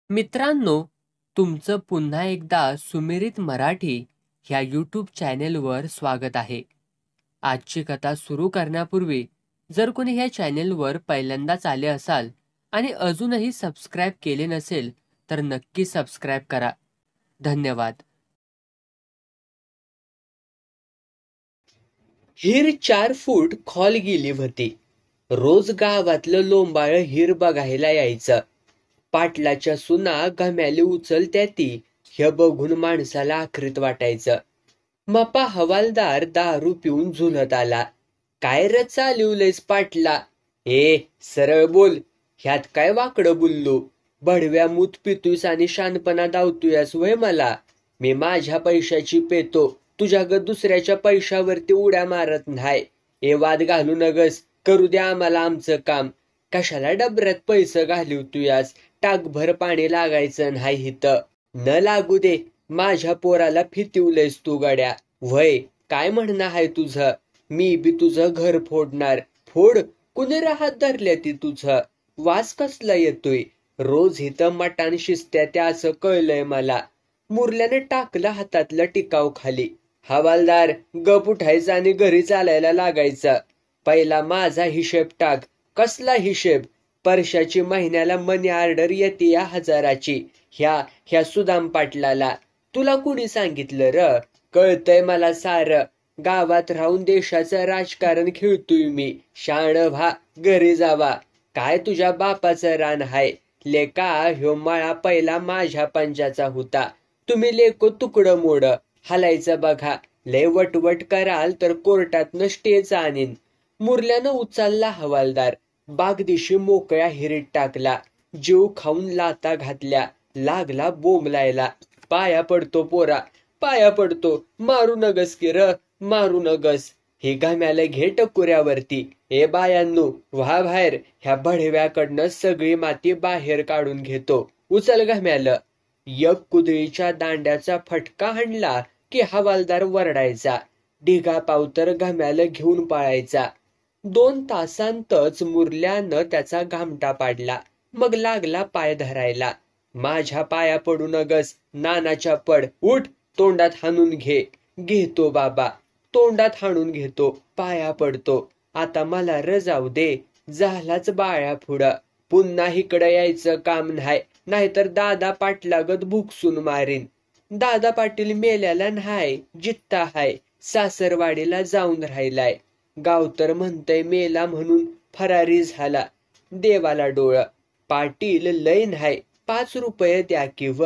मित्रांनो, तुमचं पुन्हा एकदा सुमिरित मराठी ह्या यूट्यूब चॅनेलवर स्वागत आहे. आजची कथा सुरू करण्यापूर्वी जर कोणी ह्या चॅनेलवर पहिल्यांदाच आले असाल आणि अजूनही सबस्क्राईब केले नसेल तर नक्की सबस्क्राईब करा. धन्यवाद. हिर 4 फूट खोल गेली होती. रोज गावातलं लोंबाळ हिर बघायला यायचं. पाटलाच्या सुना गम्याली उचलत्या ती हे बघून माणसाला आखरीत वाटायचं. मपा हवालदार दारू पिऊन झुलत आला. काय र चालवलंयस पाटला? सरळ बोल, ह्यात काय वाकडं बोललो? बडव्या मूत पितूस आणि शानपणा दावतोयस वय मला? मी माझ्या पैशाची पेतो, तुझ्या दुसऱ्याच्या पैशावरती उड्या मारत नाही. वाद घालू नगस, करू द्या आम्हाला आमचं काम. कशाला डबऱ्यात पैसे घालवतोयास? टाकभर पाणी लागायचं नाही इथं. न लागू दे, माझ्या पोराला फितिवलंयस तू गड्या. वय, काय म्हणणं आहे तुझं? मी बी तुझं घर फोडणार. फोड, कुणी राहात धरल्या ती तुझं? वास कसला येतोय? रोज इथं मटान शिजत्या त्या असं कळलंय मला. मुरल्याने टाकलं हातातलं टिकाव खाली. हवालदार, गप उठायचं आणि घरी चालायला लागायचं. पहिला माझा हिशेब टाक. कसला हिशेब? परशाची महिन्याला मनी ऑर्डर येते या 1000ची. ह्या सुदाम पाटलाला. तुला कुणी सांगितलं र? कळतंय मला सारं. गावात राहून देशाचं राजकारण खेळतोय मी. शाण व्हा, घरी जावा. काय तुझ्या बापाचं रान हाय? लेका, ह्यो मळा पहिला माझ्या पंजाचा होता. तुम्ही लेको तुकडं मोड. हलायचं बघा. लय वटवट कराल तर कोर्टातनं स्टेच आणीन. मुरल्यानं उचलला हवालदार. बागदिशी मोकळ्या हिरीत टाकला. जीव खाऊन लाता घातल्या. लागला बोंबलायला. पाया पडतो पोरा, पाया पडतो. मारू नगस की र, मारू नगस. हे गम्याला घे टकुऱ्यावरती. बायांनो, व्हा बाहेर. ह्या भडव्याकडनं सगळी माती बाहेर काढून घेतो. उचल गम्याला. एक कुदळीच्या दांड्याचा फटका हाणला की हवालदार वरडायचा. ढिगा पावतर गम्याला घेऊन पळायचा. 2 तासांतच मुरल्यानं त्याचा घामटा पाडला. मग लागला पाय धरायला. माझ्या पाया पडू नगस, नानाच्या पड. उठ, तोंडात हाणून घे. घेतो बाबा, तोंडात हाणून घेतो. पाया पडतो. आता मला र जाऊ दे. झालाच बाळ्या पुढं. पुन्हा इकडं यायचं काम नाही, नाहीतर दादा पाटलागत भुकसून मारीन. दादा पाटील मेल्याला नाही, जित्ता हाय. सासरवाडीला जाऊन राहिलाय. गाव तर म्हणतय मेला म्हणून फरारी झाला. देवाला डोळं. पाटील लय नाही, 5 रुपये द्या की व.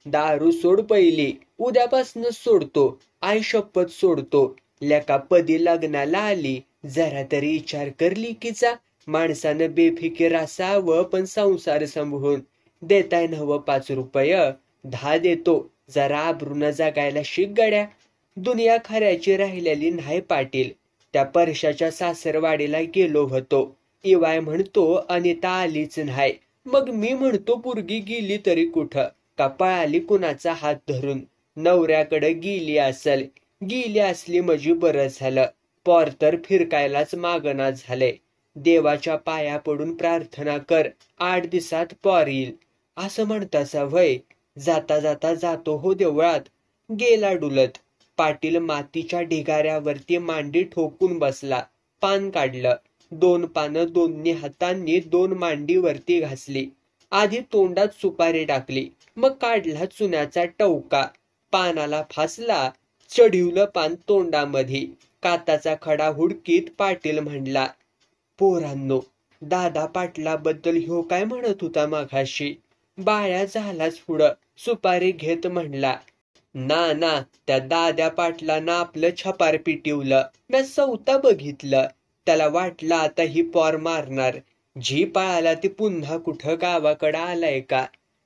दारू सोड पहिली, उद्यापासूनच सोडतो. आई शपथ सोडतो. लेका पदी लग्नाला आली, जरा तरी विचार कर लिकीचा. माणसानं बेफिकीर असावं, पण संसार सांभाळून. देताय नव 5 रुपये? 10 देतो. जरा आबरूनं जगायला शिक गड्या. दुनिया खऱ्याची राहिलेली नाही पाटील. त्या परशाच्या सासरवाडीला गेलो होतो. इवाय म्हणतो अनिता आलीच नाही. मग मी म्हणतो पोरगी गेली तरी कुठं? का पळाली कुणाचा हात धरून? नवऱ्याकडे गेली असल. गेली असली म्हणजे बरं झालं. पोर तर फिरकायलाच मागणा झाले. देवाच्या पाया पडून प्रार्थना कर, 8 दिवसात पोर येईल. असं म्हणतासा वय? जाता जाता जातो हो देवळात. गेला डुलत. पाटील मातीच्या ढिगाऱ्यावरती मांडी ठोकून बसला. पान काढलं. 2 पानं दोन्ही हातांनी 2 मांडीवरती घासली. आधी तोंडात सुपारी टाकली, मग काढला चुन्याचा टवका. पानाला फासला. चढिवलं पान तोंडामध्ये. काताचा खडा हुडकीत पाटील म्हणला, पोरांनो, दादा पाटलाबद्दल ह्यो काय म्हणत होता माघाशी? बाळ्या झालाच पुढं. सुपारी घेत म्हणला, ना, त्या दाद्या पाटलानं आपलं छपार पिटिवलं. मी सौता बघितलं. त्याला वाटलं आता ही पोर मारणार. जी पळाला ती पुन्हा कुठं गावाकडं आलाय का?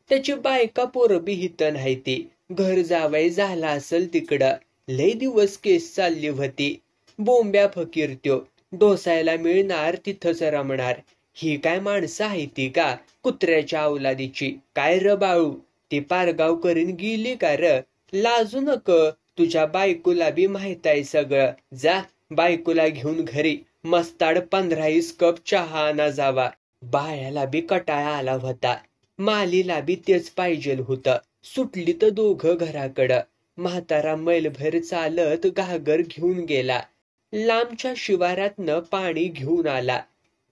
त्याची बायका पोरबी हित नाही ती. घर जावाई झाला असल तिकडं. लय दिवस केस चालली होती. बोंब्या फकीर त्यो. डोसायला मिळणार तिथंच रमणार. ही काय माणसं आहे ती का? कुत्र्याच्या अवलादीची. काय र बाळू, ती पारगाव करीन गेली का र? लाजू नक, तुझ्या बायकोला बी माहित आहे सगळं. जा, बायकोला घेऊन घरी. मस्ताड 15-20 कप चहा आणा जावा. बाळ्याला बी कटाळा आला होता. मालीला बी तेच पाहिजेल होतं. सुटली तर दोघं घराकडं. म्हातारा मैलभर चालत घागर घेऊन गेला. लांबच्या शिवारातनं पाणी घेऊन आला.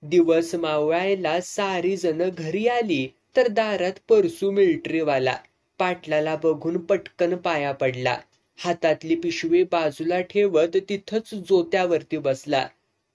दिवस मावळायला सारी जण घरी आली तर दारात परसू मिलिटरीवाला पाटलाला बघून पटकन पाया पडला. हातातली पिशवी बाजूला ठेवत तिथंच जोत्यावरती बसला.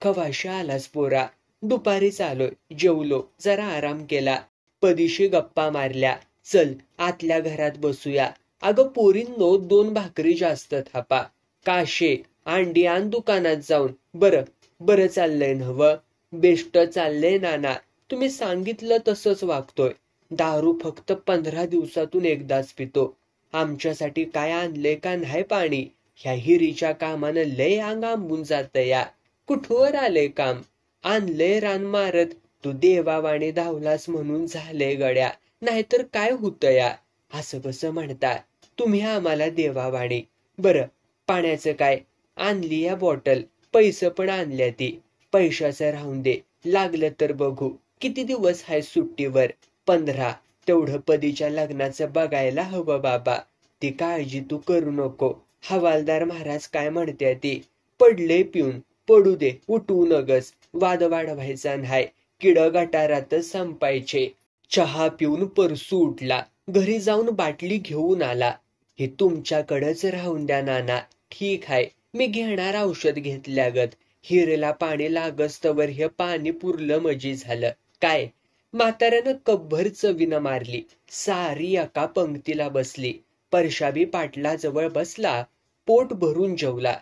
कवाशी आलास पोरा? दुपारीच आलोय, जेवलो, जरा आराम केला. पदिशी गप्पा मारल्या. चल आतल्या घरात बसूया. अगं पोरींनो, 2 भाकरी जास्त थापा. काशे अंडी आण दुकानात जाऊन. बरं चाललंय नव्ह? बेस्ट चाललंय नाना. तुम्ही सांगितलं तसंच वागतोय. दारू फक्त 15 दिवसातून एकदाच पितो. आमच्यासाठी काय आणलंय का नाही पाणी? ह्या हिरीच्या कामानं लय अंग आंबून जात या. कुठवर आलंय काम? आणलंय रान मारत. तू देवावाणी धावलास म्हणून झालंय गड्या, नाहीतर काय होतं या? असं कसं म्हणता तुम्ही आम्हाला देवावाणी? बरं, पाण्याचं काय? आणली या बॉटल. पैसे पण आणल्या ती. पैशाचं राहून दे, लागलं तर बघू. किती दिवस हाय सुट्टीवर? 15. तेवढं पदीच्या लग्नाचं बघायला हवं बाबा. ती काळजी तू करू नको. हवालदार महाराज काय म्हणते ती? पडले पिऊन, पडू दे, उठवू नगस. वाद वाढवायचा नाही. किड गटारातच संपायचे. चहा पिऊन परसू उठला. घरी जाऊन बाटली घेऊन आला. हे तुमच्याकडेच राहून द्या नाना. ठीक आहे, मी घेणार औषध घेतल्यागत. हिरेला पाणी लागस्तवर हे पाणी पुरलं मजी झालं. काय? म्हाताऱ्यानं कपभर चवीनं मारली. सारी एका पंक्तीला बसली. परशाबी पाटलाजवळ बसला. पोट भरून जेवला.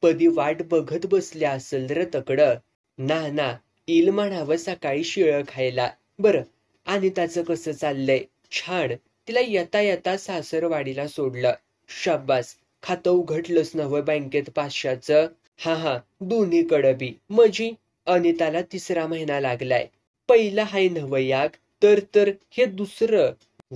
पदी वाट बघत बसल्या असेल र तकडं. ना इल म्हणावं सकाळी शिळं खायला. बरं, अनिताचं कसं चाललंय? छान. तिला येता येता सासरवाडीला सोडलं. शाब्बास. खातं उघडलंच नवं बँकेत 500चं? हा, दोन्हीकडं बी. मजी अनिताला 3रा महिना लागलाय. पहिला हाय नवं याक? तर हे दुसरं.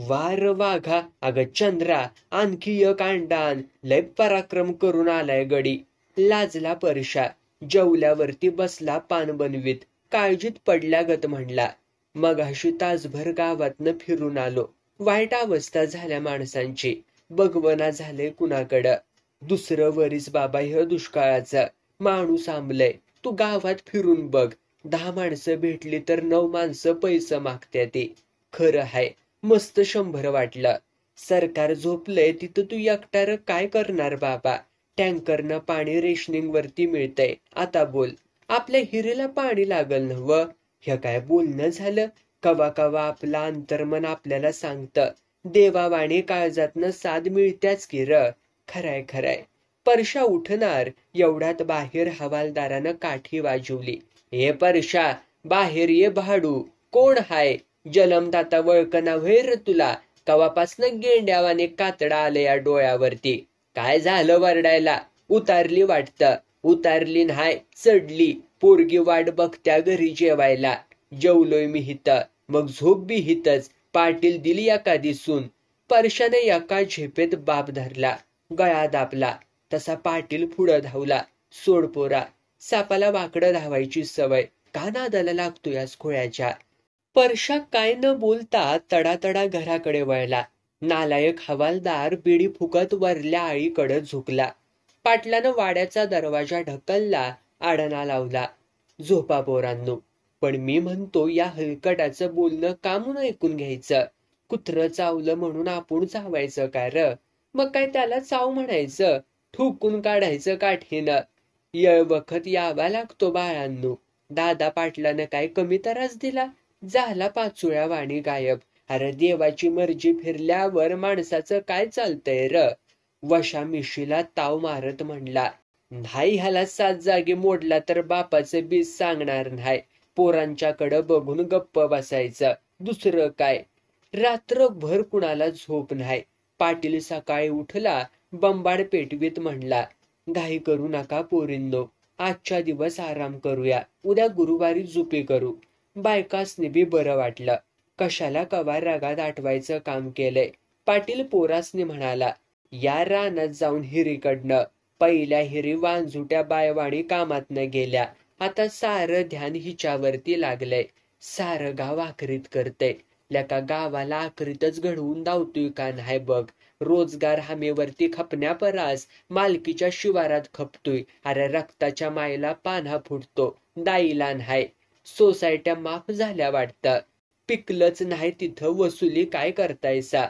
वार वाघा. अगं चंद्रा, आणखी एक अंडान. लय पराक्रम करून आलाय गडी. लाजला परशा. जेवल्यावरती बसला पान बनवीत. काळजीत पडल्यागत म्हणला. मगाशी तासभर गावातनं फिरून आलो. वाईट अवस्था झाल्या माणसांची. बघवना झाले कुणाकडं. दुसरं वरीस बाबा हे दुष्काळाचं. माणूस आंबलय. तू गावात फिरून बघ. 10 माणसं भेटली तर 9 माणसं पैसे मागत्या ते. खरं हाय. मस्त 100 वाटलं. सरकार झोपलंय तिथं तू एकटार काय करणार बाबा? टँकरनं पाणी रेशनिंग वरती मिळतंय. आता बोल. आपल्या हिरेला पाणी लागल नव्ह? हे काय बोलणं झालं? कवा आपलं अंतर्मन आपल्याला सांगतं. देवावाणी काळजातनं साध मिळत्याच की र. खराय. परशा उठणार एवढ्यात बाहेर हवालदारानं काठी वाजवली. हे परशा, बाहेर ये भाडू. कोण हाय? जलमदाता वळकना व्हय तुला? कवापासनं गेंड्यावाने कातडा आलं या डोळ्यावरती. काय झालं वरडायला? उतारली वाटतं. उतारली नाही, चढली. पोरगी वाट बघत्या घरी जेवायला. जेवलोय मी हिथं, मग झोप बी हिथंच. पाटील दिली एखादी सून. परशाने एका झेपेत बाप धरला. गळा दाबला. तसा पाटील पुढं धावला. सोड पोरा. सापाला वाकडं धावायची सवय. का नादाला लागतो या खोळ्याच्या? परशा काय न बोलता तडातडा घराकडे वळला. नालायक हवालदार बिडी फुकत वरल्या आळीकडे झुकला. पाटलानं वाड्याचा दरवाजा ढकलला. आडना लावला. झोपा पोरांनो. पण मी म्हणतो या हलकटाचं बोलणं का म्हणून ऐकून घ्यायचं? कुत्रं चावलं म्हणून आपण चावायचं काय र? मग काय त्याला चाव म्हणायचं? ठोकून काढायचं काठीनं. येळवखत यावा लागतो बाळांनो. दादा पाटलानं काय कमी त्रास दिला? झाला पाचोळ्या वाणी गायब. अरे देवाची मर्जी फिरल्यावर माणसाचं काय चालतंय र? वशा मिशीला ताव मारत म्हणला. नाही ह्याला 7 जागी मोडला तर बापाचं बीज सांगणार नाही. पोरांच्याकडं बघून गप्प बसायचं. दुसरं काय? रात्रभर कुणाला झोप नाही. पाटील सकाळी उठला. बंबाड पेटवीत म्हणला. घाई करू नका पोरींनो. आजच्या दिवस आराम करूया. उद्या गुरुवारी झोपी करू. बायकासनी बी बरं वाटलं. कशाला कवा रागात आठवायचं काम केलंय. पाटील पोरासनी म्हणाला. या रानात जाऊन हिरीकडनं. पहिल्या हिरी वांजुट्या बायवाणी कामातनं गेल्या. आता सारं ध्यान हिच्यावरती लागलंय. सारं गाव आखरीत करतय. लेका गावाला आखरीतच घडवून धावतोय का नाही बघ. रोजगार हमीवरती खपण्यापरास मालकीच्या शिवारात खपतोय. अरे रक्ताच्या मायेला पान्हा फुटतो, दाईला नाही. सोसायट्या माफ झाल्या वाटतं. पिकलंच नाही तिथं वसुली काय करतायसा?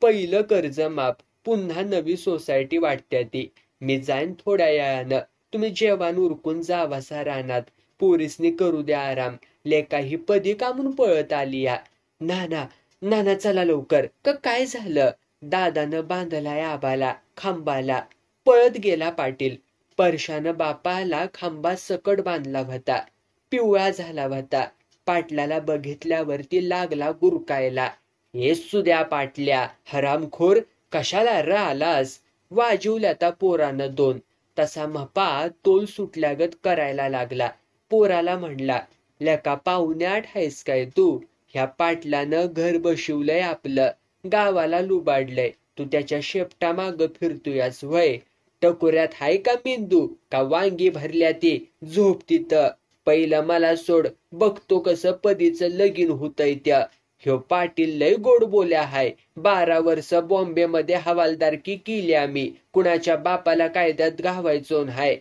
पहिलं कर्ज माफ, पुन्हा नवी सोसायटी वाटत्या ती. मी जाईन थोड्या वेळानं. तुम्ही जेवण उरकून जावासा रानात. पोरीसनी करू द्या आराम. लेका ही पदी कामून पळत आली या. नाना नाना चला लवकर. काय झालं? दादानं बांधलाय आबाला खांबाला. पळत गेला पाटील. परशानं बापाला खांबा सकट बांधला होता. पिवळा झाला होता. पाटलाला बघितल्यावरती लागला गुरकायला. हे सुद्या पाटल्या हरामखोर, कशाला र आलास? वाजवल्याता पोरानं दोन. तसा म्हापा तोल सुटल्यागत करायला लागला. पोराला म्हणला, लेका पाहुण्यात आहेस काय तू? ह्या पाटलानं घर बशिवलंय आपलं, गावाला लुबाडलंय. तू त्याच्या शेपटा माग फिरतोयास व्हय? टकोऱ्यात हाय का मेंदू, का वांगी भरल्या ती? झोप तिथं. पहिलं मला सोड, बघतो कसं पदीचं लगीन होतंय त्या. ह्यो पाटील लय गोड बोल्या हाय. 12 वर्ष बॉम्बे मध्ये हवालदारकी केली आम्ही. कुणाच्या बापाला कायद्यात घावायचो हाय.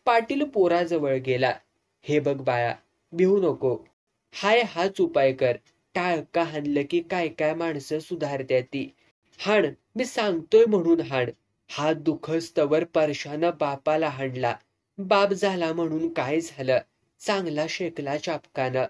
पाटील पोराजवळ गेला. हे बघ बाळा, भिवू नको. हाय हाच उपाय कर. टाळका हाणलं की काय काय माणसं सुधारत्या ती. हाण, मी सांगतोय म्हणून हाण. हा दुखस्तवर परशानं बापाला हाणला. बाप झाला म्हणून काय झालं? चांगला शेकला चापकानं.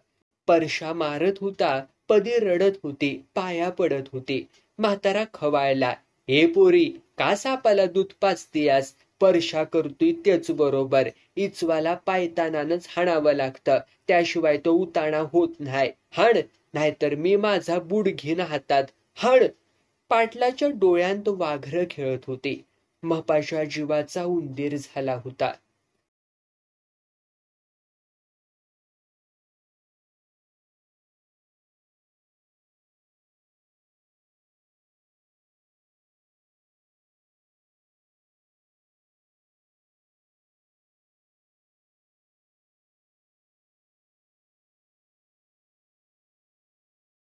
परशा मारत होता, पदी रडत होती, पाया पडत होती. म्हातारा खवायला, हे पोरी, का सापाला दूध पाजतीयास? परशा करतोय तेच बरोबर. इचवाला पायतानानच हाणावं लागतं, त्याशिवाय तो उताणा होत नाही. हाण, नाहीतर मी माझा बूट घेईन हातात. हाण. पाटलाच्या डोळ्यांत वाघरं खेळत होते. म्हापाच्या जीवाचा उंदीर झाला होता.